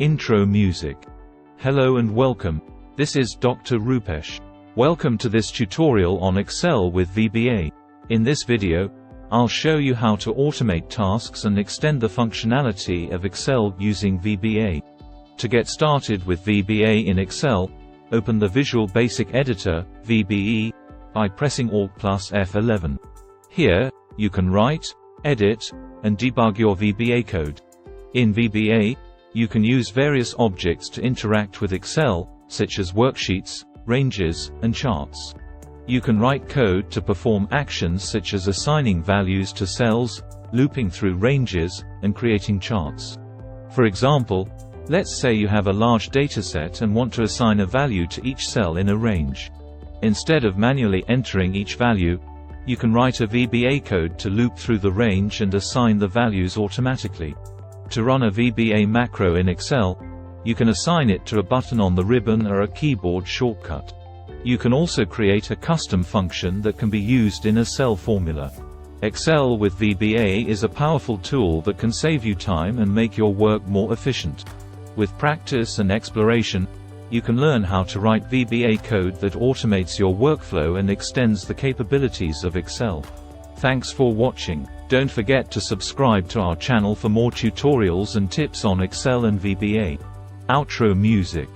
Intro music. Hello and welcome. This is Dr. Rupesh. Welcome to this tutorial on Excel with VBA. In this video, I'll show you how to automate tasks and extend the functionality of Excel using VBA. To get started with VBA in Excel, open the Visual Basic Editor, VBE, by pressing Alt plus F11. Here, you can write, edit, and debug your VBA code. In VBA, you can use various objects to interact with Excel, such as worksheets, ranges, and charts. You can write code to perform actions such as assigning values to cells, looping through ranges, and creating charts. For example, let's say you have a large dataset and want to assign a value to each cell in a range. Instead of manually entering each value, you can write a VBA code to loop through the range and assign the values automatically. To run a VBA macro in Excel, you can assign it to a button on the ribbon or a keyboard shortcut. You can also create a custom function that can be used in a cell formula. Excel with VBA is a powerful tool that can save you time and make your work more efficient. With practice and exploration, you can learn how to write VBA code that automates your workflow and extends the capabilities of Excel. Thanks for watching. Don't forget to subscribe to our channel for more tutorials and tips on Excel and VBA. Outro music.